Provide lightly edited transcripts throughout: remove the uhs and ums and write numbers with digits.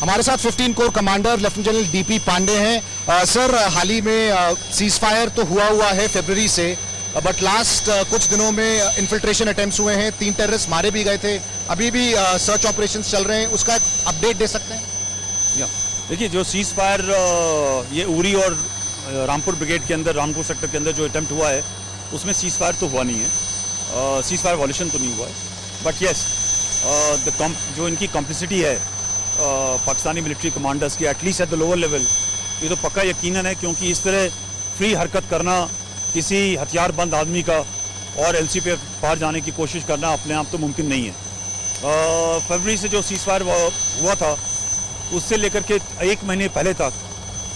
हमारे साथ 15 corps commander lieutenant general DP Pande हैं। सर, हाल ही में सीज फायर तो हुआ है फरवरी से, बट लास्ट कुछ दिनों में इन्फिल्ट्रेशन अटेम्प्ट्स हुए हैं, 3 टेररिस्ट मारे भी गए थे, अभी भी सर्च ऑपरेशंस चल रहे हैं, उसका अपडेट दे सकते हैं? देखिए, जो सीज फायर ये उरी और रामपुर ब्रिगेड के अंदर, रामपुर सेक्टर के अंदर जो अटेम्प्ट हुआ है, उसमें सीज फायर तो हुआ नहीं है, सीज फायर वॉल्यूशन तो नहीं हुआ है, बट येस जो इनकी कॉम्प्लिसिटी है पाकिस्तानी मिलिट्री कमांडर्स की, at least at the lower level, ये तो पक्का यकीनन है, क्योंकि इस तरह फ्री हरकत करना किसी हथियारबंद आदमी का और एलसी पे पार जाने की कोशिश करना अपने आप तो मुमकिन नहीं है। फरवरी से जो सीज फायर हुआ था, उससे लेकर के 1 महीने पहले तक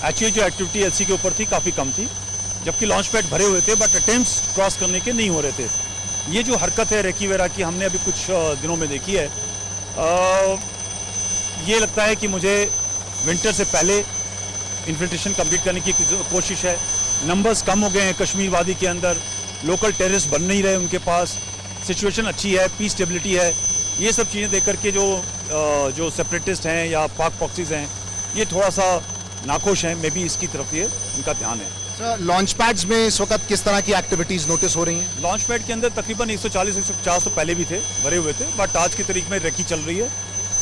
एक्चुअली जो एक्टिविटी एलसी के ऊपर थी काफ़ी कम थी, जबकि लॉन्च पैड भरे हुए थे, बट अटेम्प्ट्स क्रॉस करने के नहीं हो रहे थे। ये जो हरकत है रेकी वेरा की, हमने अभी कुछ दिनों में देखी है, ये लगता है कि मुझे विंटर से पहले इन्फिल्ट्रेशन कंप्लीट करने की कोशिश है। नंबर्स कम हो गए हैं कश्मीर वादी के अंदर, लोकल टेररिस्ट बन नहीं रहे उनके पास, सिचुएशन अच्छी है, पीस स्टेबिलिटी है। ये सब चीज़ें देख करके जो सेपरेटिस्ट हैं या पाक पॉक्सीज हैं, ये थोड़ा सा नाखुश हैं, मे बी इसकी तरफ ये इनका ध्यान है। सर, लॉन्च पैड्स में इस वक्त किस तरह की एक्टिविटीज़ नोटिस हो रही हैं? लॉन्च पैड के अंदर तकरीबन 140-150 तो पहले भी थे, भरे हुए थे, बट आज की तारीख में रेकी चल रही है,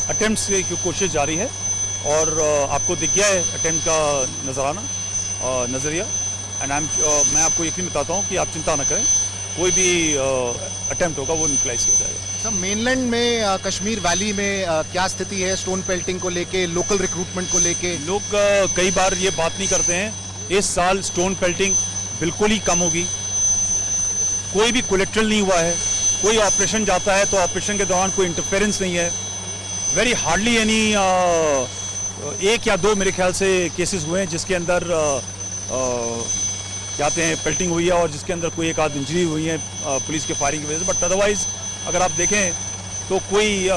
अटेम्प्ट्स की कोशिश जारी है, और आपको दिख गया है अटेम्प्ट का नज़रिया, एंड मैं आपको यकीन बताता हूँ कि आप चिंता न करें, कोई भी अटेम्प्ट होगा वो न्यूट्रलाइज किया जाएगा। सर, मेनलैंड में कश्मीर वैली में क्या स्थिति है स्टोन पेल्टिंग को लेके, लोकल रिक्रूटमेंट को लेके? लोग कई बार ये बात नहीं करते हैं, इस साल स्टोन पेल्टिंग बिल्कुल ही कम होगी, कोई भी कोलेक्ट्रल नहीं हुआ है, कोई ऑपरेशन जाता है तो ऑपरेशन के दौरान कोई इंटरफेरेंस नहीं है, वेरी हार्डली एनी 1 या 2 मेरे ख्याल से केसेस हुए हैं जिसके अंदर कहते हैं पेल्टिंग हुई है, और जिसके अंदर कोई 1 आध इंजरी हुई है पुलिस के फायरिंग की वजह से, बट अदरवाइज अगर आप देखें तो कोई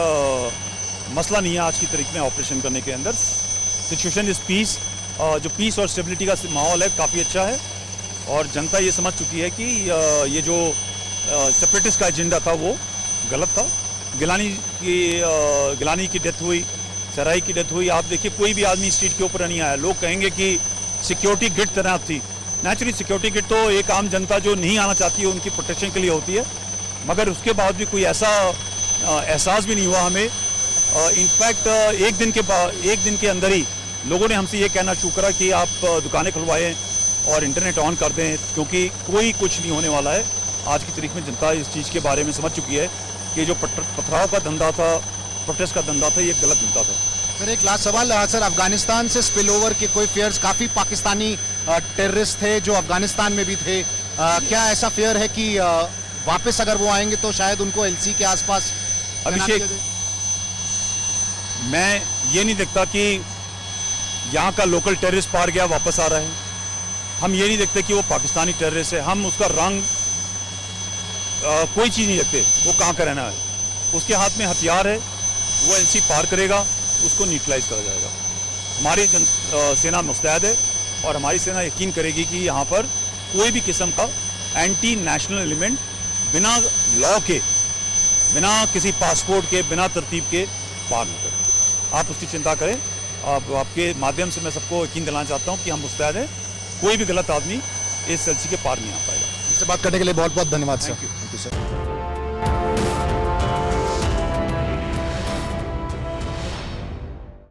मसला नहीं है आज की तारीख में ऑपरेशन करने के अंदर। सिचुएशन इज पीस, जो पीस और स्टेबिलिटी का माहौल है काफ़ी अच्छा है, और जनता ये समझ चुकी है कि ये जो सेपरेटिस्ट का एजेंडा था वो गलत था। गिलानी की डेथ हुई, सराई की डेथ हुई, आप देखिए कोई भी आदमी स्ट्रीट के ऊपर नहीं आया। लोग कहेंगे कि सिक्योरिटी गिट तैनात थी, नेचुरली सिक्योरिटी गिट तो एक आम जनता जो नहीं आना चाहती है उनकी प्रोटेक्शन के लिए होती है, मगर उसके बाद भी कोई ऐसा एहसास भी नहीं हुआ हमें। इनफैक्ट एक दिन के अंदर ही लोगों ने हमसे ये कहना शुरू करा कि आप दुकानें खुलवाएं और इंटरनेट ऑन कर दें, क्योंकि कोई कुछ नहीं होने वाला है। आज की तारीख में जनता इस चीज़ के बारे में समझ चुकी है कि जो पथराव का धंधा था, प्रोटेस्ट का धंधा था, ये गलत धंधा था। सर, एक लास्ट सवाल। सर, अफगानिस्तान से स्पिल ओवर के कोई फेयर्स, काफ़ी पाकिस्तानी टेररिस्ट थे जो अफगानिस्तान में भी थे, क्या ऐसा फेयर है कि वापस अगर वो आएंगे तो शायद उनको एलसी के आसपास? अभिषेक, मैं ये नहीं देखता कि यहाँ का लोकल टेररिस्ट पार गया वापस आ रहा है, हम ये नहीं देखते कि वो पाकिस्तानी टेररिस्ट है, हम उसका रंग कोई चीज़ नहीं देखते, वो कहाँ का रहना है, उसके हाथ में हथियार है, वो एलसी पार करेगा, उसको न्यूट्रलाइज करा जाएगा। हमारी सेना मुस्तैद है, और हमारी सेना यकीन करेगी कि यहाँ पर कोई भी किस्म का एंटी नेशनल एलिमेंट बिना लॉ के, बिना किसी पासपोर्ट के, बिना तरतीब के पार न करे। आप उसकी चिंता करें। आपके माध्यम से मैं सबको यकीन दिलाना चाहता हूँ कि हम मुस्तैद हैं, कोई भी गलत आदमी इस एलसी के पार नहीं आ पाएगा। इससे बात करने के लिए बहुत बहुत धन्यवाद सर। Thank you.